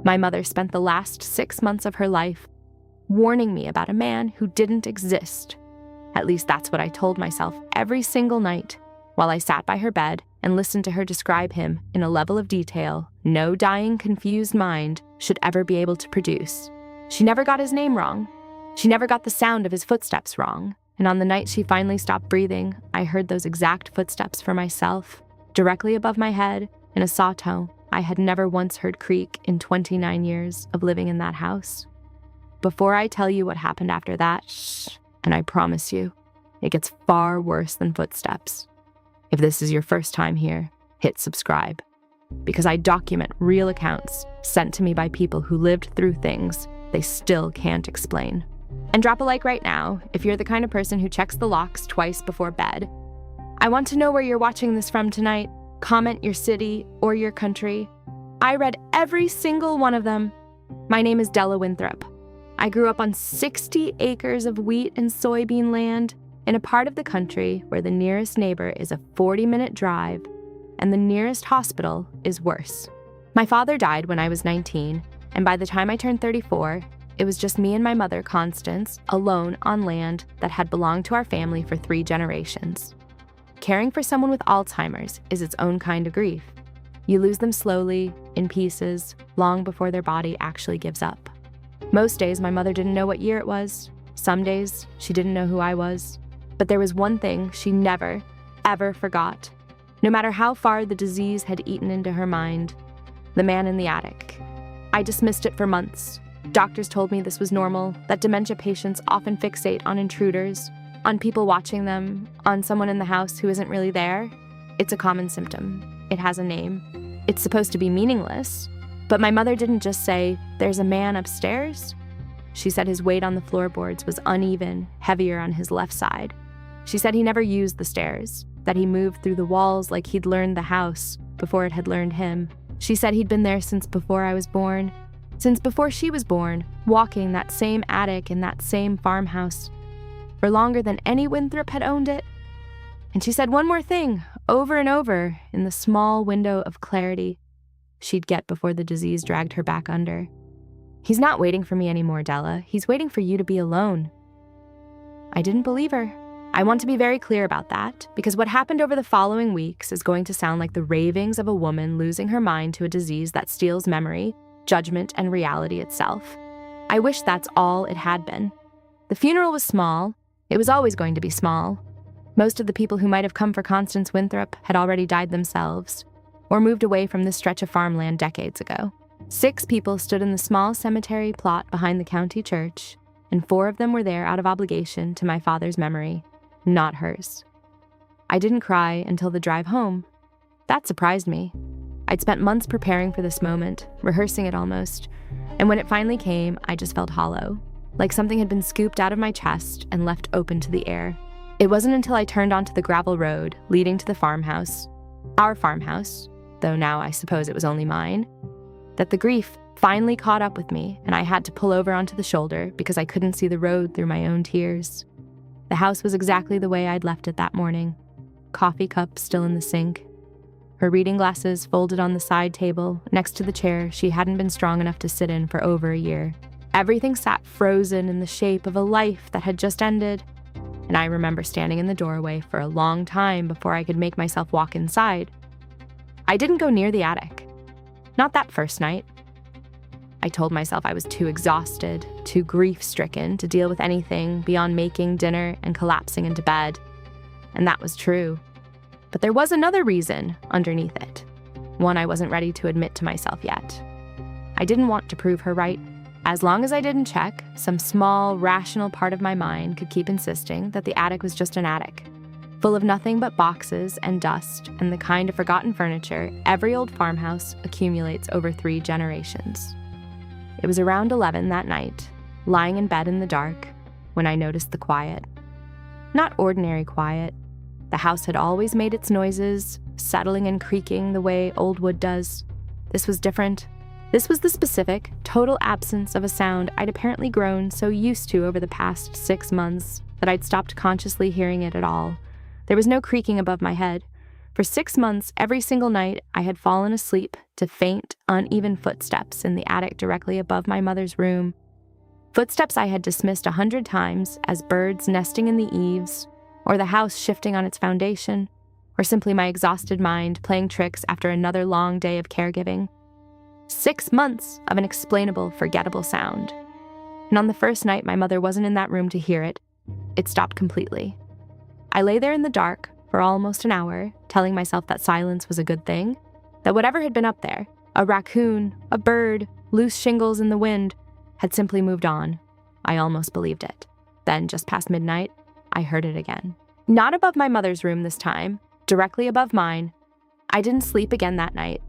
My mother spent the last 6 months of her life warning me about a man who didn't exist. At least that's what I told myself every single night while I sat by her bed and listened to her describe him in a level of detail no dying, confused mind should ever be able to produce. She never got his name wrong. She never got the sound of his footsteps wrong. And on the night she finally stopped breathing, I heard those exact footsteps for myself, directly above my head, in a sawtone I had never once heard creak in 29 years of living in that house. Before I tell you what happened after that, and I promise you, it gets far worse than footsteps. If this is your first time here, hit subscribe, because I document real accounts sent to me by people who lived through things they still can't explain. And drop a like right now if you're the kind of person who checks the locks twice before bed. I want to know where you're watching this from tonight. Comment your city or your country. I read every single one of them. My name is Della Winthrop. I grew up on 60 acres of wheat and soybean land in a part of the country where the nearest neighbor is a 40-minute drive and the nearest hospital is worse. My father died when I was 19, and by the time I turned 34, it was just me and my mother, Constance, alone on land that had belonged to our family for 3 generations. Caring for someone with Alzheimer's is its own kind of grief. You lose them slowly, in pieces, long before their body actually gives up. Most days, my mother didn't know what year it was. Some days, she didn't know who I was. But there was one thing she never, ever forgot. No matter how far the disease had eaten into her mind, the man in the attic. I dismissed it for months. Doctors told me this was normal, that dementia patients often fixate on intruders, on people watching them, on someone in the house who isn't really there. It's a common symptom. It has a name. It's supposed to be meaningless. But my mother didn't just say, "There's a man upstairs." She said his weight on the floorboards was uneven, heavier on his left side. She said he never used the stairs, that he moved through the walls like he'd learned the house before it had learned him. She said he'd been there since before I was born, since before she was born, walking that same attic in that same farmhouse, for longer than any Winthrop had owned it. And she said one more thing, over and over, in the small window of clarity she'd get before the disease dragged her back under. "He's not waiting for me anymore, Della. He's waiting for you to be alone." I didn't believe her. I want to be very clear about that, because what happened over the following weeks is going to sound like the ravings of a woman losing her mind to a disease that steals memory, judgment, and reality itself. I wish that's all it had been. The funeral was small. It was always going to be small. Most of the people who might have come for Constance Winthrop had already died themselves, or moved away from this stretch of farmland decades ago. 6 people stood in the small cemetery plot behind the county church, and 4 of them were there out of obligation to my father's memory, not hers. I didn't cry until the drive home. That surprised me. I'd spent months preparing for this moment, rehearsing it almost, and when it finally came, I just felt hollow, like something had been scooped out of my chest and left open to the air. It wasn't until I turned onto the gravel road leading to the farmhouse, our farmhouse, though now I suppose it was only mine, that the grief finally caught up with me and I had to pull over onto the shoulder because I couldn't see the road through my own tears. The house was exactly the way I'd left it that morning. Coffee cup still in the sink. Her reading glasses folded on the side table next to the chair she hadn't been strong enough to sit in for over a year. Everything sat frozen in the shape of a life that had just ended. And I remember standing in the doorway for a long time before I could make myself walk inside. I didn't go near the attic. Not that first night. I told myself I was too exhausted, too grief-stricken to deal with anything beyond making dinner and collapsing into bed. And that was true. But there was another reason underneath it, one I wasn't ready to admit to myself yet. I didn't want to prove her right. As long as I didn't check, some small, rational part of my mind could keep insisting that the attic was just an attic, full of nothing but boxes and dust and the kind of forgotten furniture every old farmhouse accumulates over 3 generations. It was around 11 that night, lying in bed in the dark, when I noticed the quiet. Not ordinary quiet. The house had always made its noises, settling and creaking the way old wood does. This was different. This was the specific, total absence of a sound I'd apparently grown so used to over the past 6 months that I'd stopped consciously hearing it at all. There was no creaking above my head. For 6 months, every single night, I had fallen asleep to faint, uneven footsteps in the attic directly above my mother's room. Footsteps I had dismissed 100 times as birds nesting in the eaves, or the house shifting on its foundation, or simply my exhausted mind playing tricks after another long day of caregiving. 6 months of an explainable, forgettable sound. And on the first night my mother wasn't in that room to hear it, it stopped completely. I lay there in the dark for almost an hour, telling myself that silence was a good thing, that whatever had been up there, a raccoon, a bird, loose shingles in the wind, had simply moved on. I almost believed it. Then, just past midnight, I heard it again. Not above my mother's room this time, directly above mine. I didn't sleep again that night.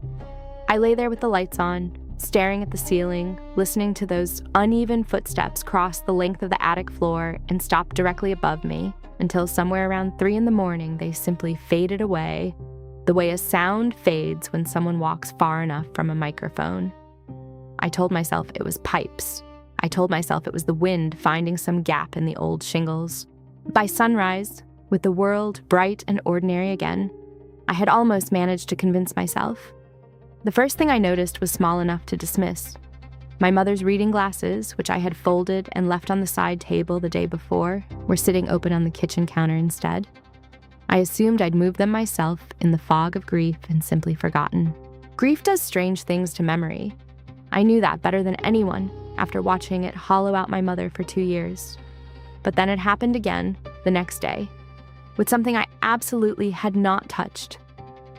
I lay there with the lights on, staring at the ceiling, listening to those uneven footsteps cross the length of the attic floor and stop directly above me, until somewhere around 3 a.m. they simply faded away, the way a sound fades when someone walks far enough from a microphone. I told myself it was pipes. I told myself it was the wind finding some gap in the old shingles. By sunrise, with the world bright and ordinary again, I had almost managed to convince myself. The first thing I noticed was small enough to dismiss. My mother's reading glasses, which I had folded and left on the side table the day before, were sitting open on the kitchen counter instead. I assumed I'd moved them myself in the fog of grief and simply forgotten. Grief does strange things to memory. I knew that better than anyone after watching it hollow out my mother for 2 years. But then it happened again the next day, with something I absolutely had not touched.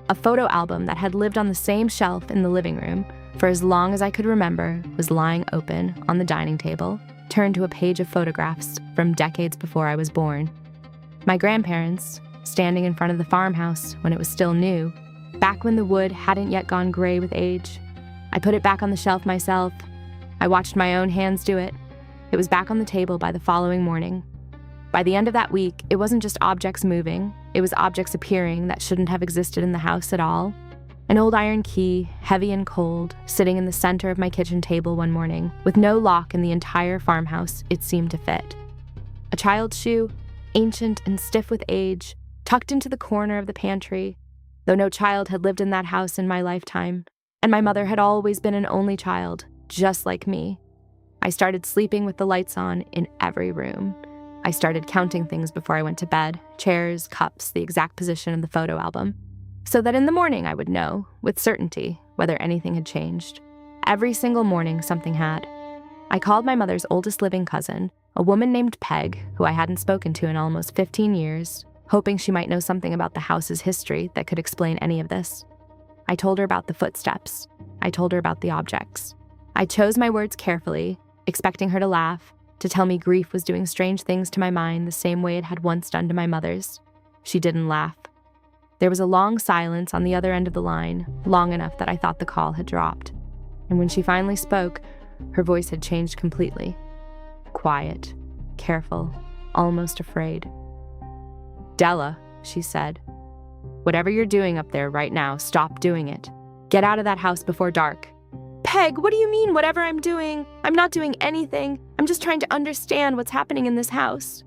A photo album that had lived on the same shelf in the living room for as long as I could remember was lying open on the dining table, turned to a page of photographs from decades before I was born. My grandparents, standing in front of the farmhouse when it was still new, back when the wood hadn't yet gone gray with age. I put it back on the shelf myself. I watched my own hands do it. It was back on the table by the following morning. By the end of that week, it wasn't just objects moving, it was objects appearing that shouldn't have existed in the house at all. An old iron key, heavy and cold, sitting in the center of my kitchen table one morning, with no lock in the entire farmhouse it seemed to fit. A child's shoe, ancient and stiff with age, tucked into the corner of the pantry, though no child had lived in that house in my lifetime, and my mother had always been an only child, just like me. I started sleeping with the lights on in every room. I started counting things before I went to bed, chairs, cups, the exact position of the photo album, so that in the morning I would know, with certainty, whether anything had changed. Every single morning something had. I called my mother's oldest living cousin, a woman named Peg, who I hadn't spoken to in almost 15 years, hoping she might know something about the house's history that could explain any of this. I told her about the footsteps. I told her about the objects. I chose my words carefully, expecting her to laugh, to tell me grief was doing strange things to my mind the same way it had once done to my mother's. She didn't laugh. There was a long silence on the other end of the line, long enough that I thought the call had dropped. And when she finally spoke, her voice had changed completely. Quiet, careful, almost afraid. "Della," she said, "whatever you're doing up there right now, stop doing it. Get out of that house before dark." "Peg, what do you mean, whatever I'm doing? I'm not doing anything. I'm just trying to understand what's happening in this house."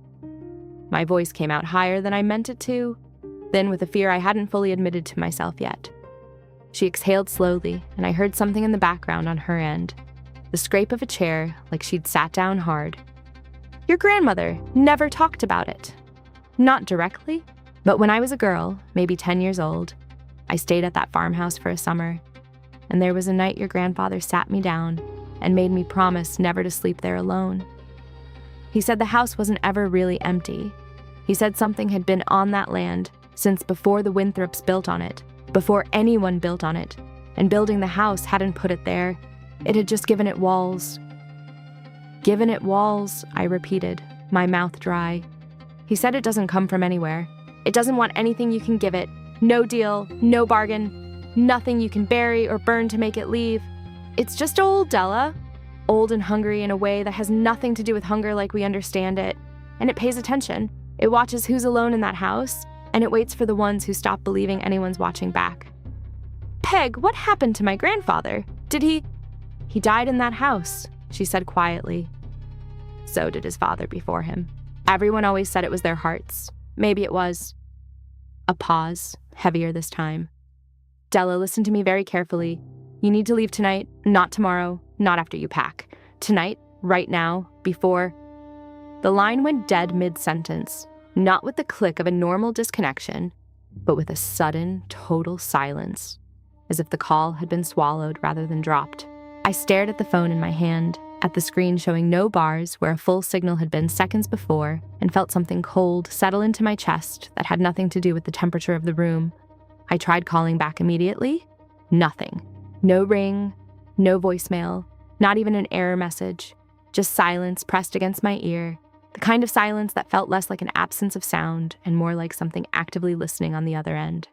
My voice came out higher than I meant it to, then with a fear I hadn't fully admitted to myself yet. She exhaled slowly, and I heard something in the background on her end, the scrape of a chair like she'd sat down hard. "Your grandmother never talked about it." Not directly, but when I was a girl, maybe 10 years old, I stayed at that farmhouse for a summer, and there was a night your grandfather sat me down and made me promise never to sleep there alone. He said the house wasn't ever really empty. He said something had been on that land since before the Winthrops built on it, before anyone built on it, and building the house hadn't put it there. It had just given it walls. "Given it walls," I repeated, my mouth dry. He said it doesn't come from anywhere. It doesn't want anything you can give it. No deal, no bargain, nothing you can bury or burn to make it leave. It's just old, Della. Old and hungry in a way that has nothing to do with hunger like we understand it. And it pays attention. It watches who's alone in that house, and it waits for the ones who stop believing anyone's watching back. "Peg, what happened to my grandfather? Did he..." "He died in that house," she said quietly. So did his father before him. Everyone always said it was their hearts. Maybe it was. A pause, heavier this time. "Della, listen to me very carefully. You need to leave tonight, not tomorrow, not after you pack. Tonight, right now, before..." The line went dead mid-sentence, not with the click of a normal disconnection, but with a sudden, total silence, as if the call had been swallowed rather than dropped. I stared at the phone in my hand, at the screen showing no bars where a full signal had been seconds before, and felt something cold settle into my chest that had nothing to do with the temperature of the room. I tried calling back immediately. Nothing. No ring, no voicemail, not even an error message. Just silence pressed against my ear, the kind of silence that felt less like an absence of sound and more like something actively listening on the other end.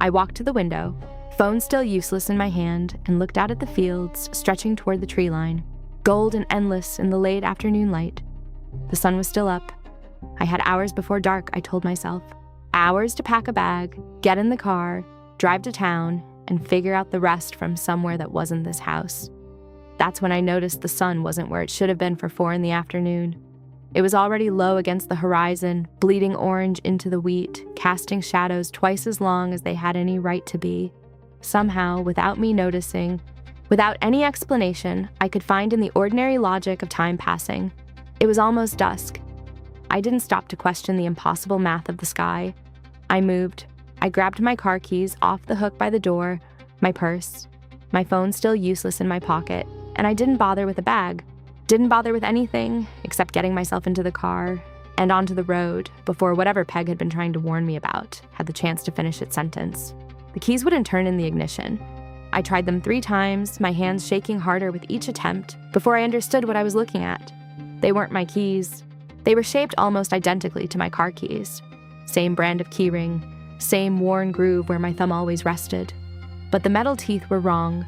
I walked to the window, phone still useless in my hand, and looked out at the fields stretching toward the tree line, gold and endless in the late afternoon light. The sun was still up. I had hours before dark, I told myself. Hours to pack a bag, get in the car, drive to town, and figure out the rest from somewhere that wasn't this house. That's when I noticed the sun wasn't where it should have been for 4 in the afternoon. It was already low against the horizon, bleeding orange into the wheat, casting shadows twice as long as they had any right to be. Somehow, without me noticing, without any explanation I could find in the ordinary logic of time passing, it was almost dusk. I didn't stop to question the impossible math of the sky. I moved. I grabbed my car keys off the hook by the door, my purse, my phone still useless in my pocket, and I didn't bother with a bag. Didn't bother with anything except getting myself into the car and onto the road before whatever Peg had been trying to warn me about had the chance to finish its sentence. The keys wouldn't turn in the ignition. I tried them 3 times, my hands shaking harder with each attempt, before I understood what I was looking at. They weren't my keys. They were shaped almost identically to my car keys. Same brand of keyring, same worn groove where my thumb always rested. But the metal teeth were wrong,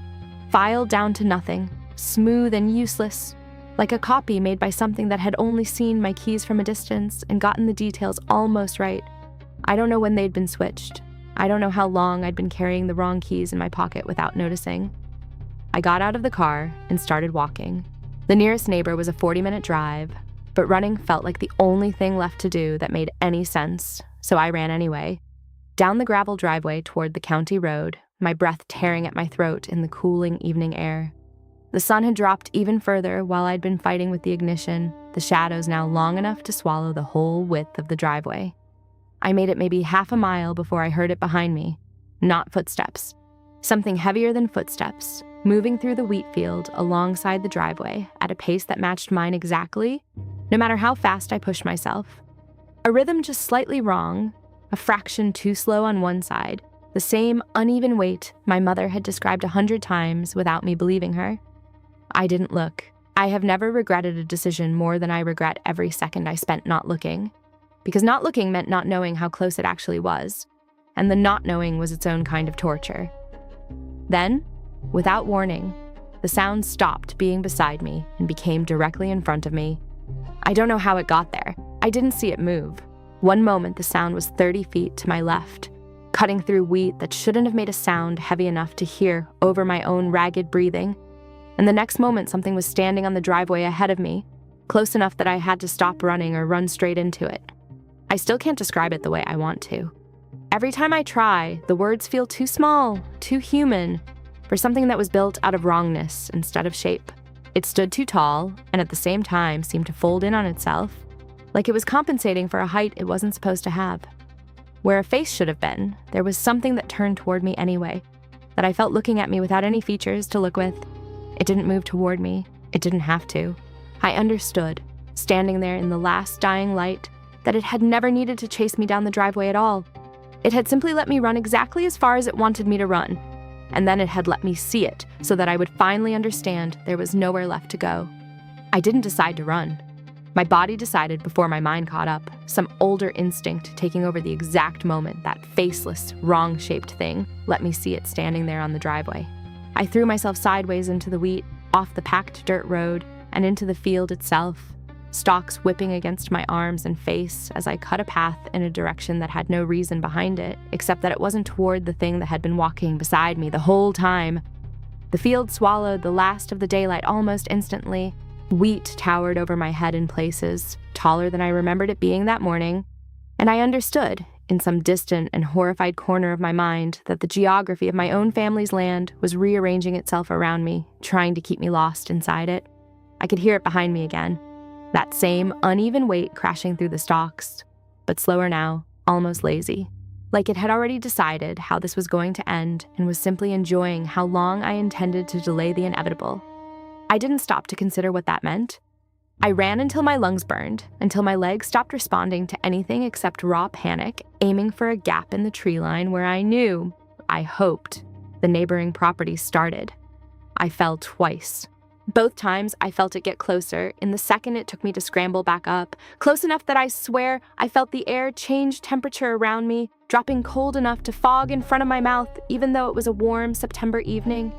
filed down to nothing, smooth and useless, like a copy made by something that had only seen my keys from a distance and gotten the details almost right. I don't know when they'd been switched. I don't know how long I'd been carrying the wrong keys in my pocket without noticing. I got out of the car and started walking. The nearest neighbor was a 40-minute drive, but running felt like the only thing left to do that made any sense, so I ran anyway. Down the gravel driveway toward the county road, my breath tearing at my throat in the cooling evening air. The sun had dropped even further while I'd been fighting with the ignition, the shadows now long enough to swallow the whole width of the driveway. I made it maybe half a mile before I heard it behind me. Not footsteps. Something heavier than footsteps, moving through the wheat field alongside the driveway at a pace that matched mine exactly, no matter how fast I pushed myself. A rhythm just slightly wrong, a fraction too slow on one side, the same uneven weight my mother had described 100 times without me believing her. I didn't look. I have never regretted a decision more than I regret every second I spent not looking. Because not looking meant not knowing how close it actually was, and the not knowing was its own kind of torture. Then, without warning, the sound stopped being beside me and became directly in front of me. I don't know how it got there. I didn't see it move. One moment the sound was 30 feet to my left, cutting through wheat that shouldn't have made a sound heavy enough to hear over my own ragged breathing. And the next moment something was standing on the driveway ahead of me, close enough that I had to stop running or run straight into it. I still can't describe it the way I want to. Every time I try, the words feel too small, too human, for something that was built out of wrongness instead of shape. It stood too tall, and at the same time seemed to fold in on itself, like it was compensating for a height it wasn't supposed to have. Where a face should have been, there was something that turned toward me anyway, that I felt looking at me without any features to look with. It didn't move toward me. It didn't have to. I understood, standing there in the last dying light, that it had never needed to chase me down the driveway at all. It had simply let me run exactly as far as it wanted me to run, and then it had let me see it so that I would finally understand there was nowhere left to go. I didn't decide to run. My body decided before my mind caught up, some older instinct taking over the exact moment that faceless, wrong-shaped thing let me see it standing there on the driveway. I threw myself sideways into the wheat, off the packed dirt road, and into the field itself, stalks whipping against my arms and face as I cut a path in a direction that had no reason behind it, except that it wasn't toward the thing that had been walking beside me the whole time. The field swallowed the last of the daylight almost instantly. Wheat towered over my head in places, taller than I remembered it being that morning, and I understood in some distant and horrified corner of my mind, that the geography of my own family's land was rearranging itself around me, trying to keep me lost inside it. I could hear it behind me again, that same uneven weight crashing through the stalks, but slower now, almost lazy, like it had already decided how this was going to end and was simply enjoying how long I intended to delay the inevitable. I didn't stop to consider what that meant. I ran until my lungs burned, until my legs stopped responding to anything except raw panic, aiming for a gap in the tree line where I knew, I hoped, the neighboring property started. I fell twice. Both times I felt it get closer in the second it took me to scramble back up, close enough that I swear I felt the air change temperature around me, dropping cold enough to fog in front of my mouth even though it was a warm September evening.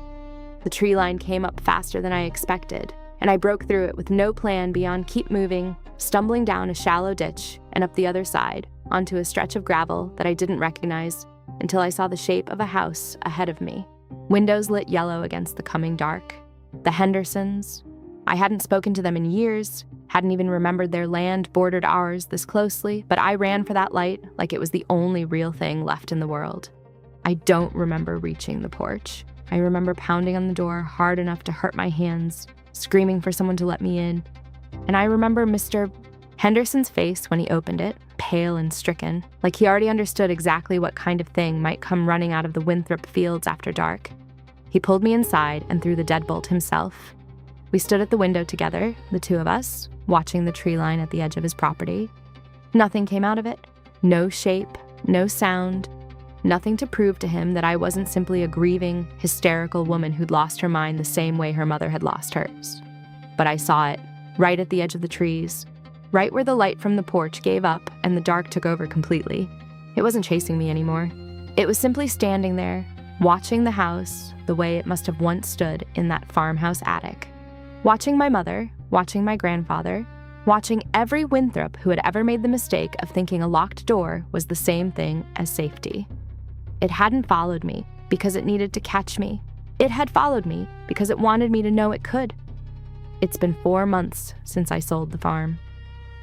The tree line came up faster than I expected, and I broke through it with no plan beyond keep moving, stumbling down a shallow ditch and up the other side onto a stretch of gravel that I didn't recognize until I saw the shape of a house ahead of me, windows lit yellow against the coming dark. The Hendersons. I hadn't spoken to them in years, hadn't even remembered their land bordered ours this closely, but I ran for that light like it was the only real thing left in the world. I don't remember reaching the porch. I remember pounding on the door hard enough to hurt my hands, screaming for someone to let me in. And I remember Mr. Henderson's face when he opened it, pale and stricken, like he already understood exactly what kind of thing might come running out of the Winthrop fields after dark. He pulled me inside and threw the deadbolt himself. We stood at the window together, the two of us, watching the tree line at the edge of his property. Nothing came out of it. No shape, no sound, nothing to prove to him that I wasn't simply a grieving, hysterical woman who'd lost her mind the same way her mother had lost hers. But I saw it, right at the edge of the trees, right where the light from the porch gave up and the dark took over completely. It wasn't chasing me anymore. It was simply standing there, watching the house the way it must have once stood in that farmhouse attic. Watching my mother, watching my grandfather, watching every Winthrop who had ever made the mistake of thinking a locked door was the same thing as safety. It hadn't followed me because it needed to catch me. It had followed me because it wanted me to know it could. It's been 4 months since I sold the farm.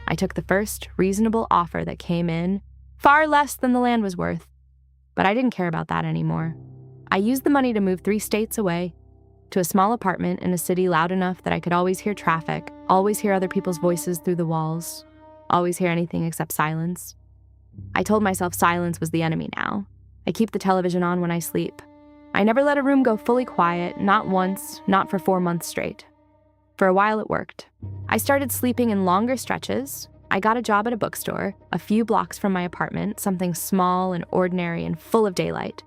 I took the first reasonable offer that came in, far less than the land was worth, but I didn't care about that anymore. I used the money to move 3 states away, to a small apartment in a city loud enough that I could always hear traffic, always hear other people's voices through the walls, always hear anything except silence. I told myself silence was the enemy now. I keep the television on when I sleep. I never let a room go fully quiet, not once, not for 4 months straight. For a while it worked. I started sleeping in longer stretches. I got a job at a bookstore, a few blocks from my apartment, something small and ordinary and full of daylight.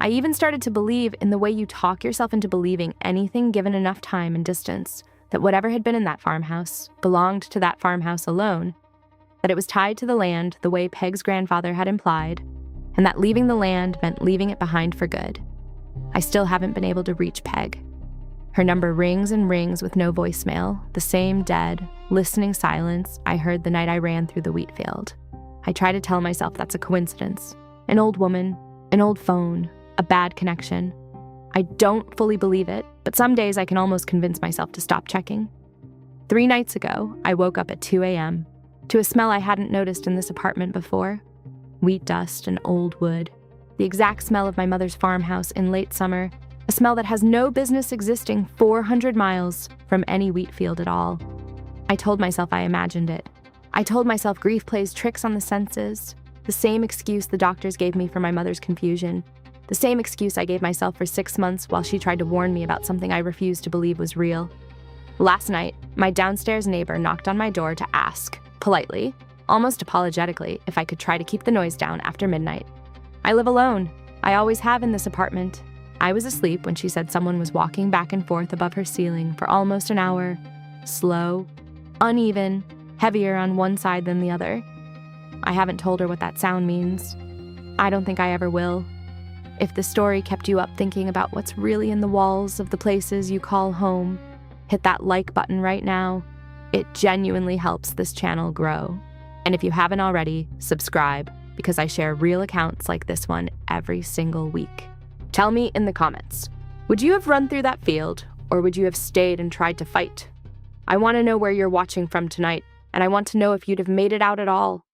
I even started to believe in the way you talk yourself into believing anything given enough time and distance, that whatever had been in that farmhouse belonged to that farmhouse alone, that it was tied to the land the way Peg's grandfather had implied, and that leaving the land meant leaving it behind for good. I still haven't been able to reach Peg. Her number rings and rings with no voicemail, the same dead, listening silence I heard the night I ran through the wheat field. I try to tell myself that's a coincidence. An old woman, an old phone, a bad connection. I don't fully believe it, but some days I can almost convince myself to stop checking. 3 nights ago, I woke up at 2 a.m. to a smell I hadn't noticed in this apartment before. Wheat dust and old wood. The exact smell of my mother's farmhouse in late summer. A smell that has no business existing 400 miles from any wheat field at all. I told myself I imagined it. I told myself grief plays tricks on the senses. The same excuse the doctors gave me for my mother's confusion. The same excuse I gave myself for 6 months while she tried to warn me about something I refused to believe was real. Last night, my downstairs neighbor knocked on my door to ask, politely, almost apologetically, if I could try to keep the noise down after midnight. I live alone. I always have in this apartment. I was asleep when she said someone was walking back and forth above her ceiling for almost an hour. Slow, uneven, heavier on one side than the other. I haven't told her what that sound means. I don't think I ever will. If the story kept you up thinking about what's really in the walls of the places you call home, hit that like button right now. It genuinely helps this channel grow. And if you haven't already, subscribe, because I share real accounts like this one every single week. Tell me in the comments, would you have run through that field, or would you have stayed and tried to fight? I want to know where you're watching from tonight, and I want to know if you'd have made it out at all.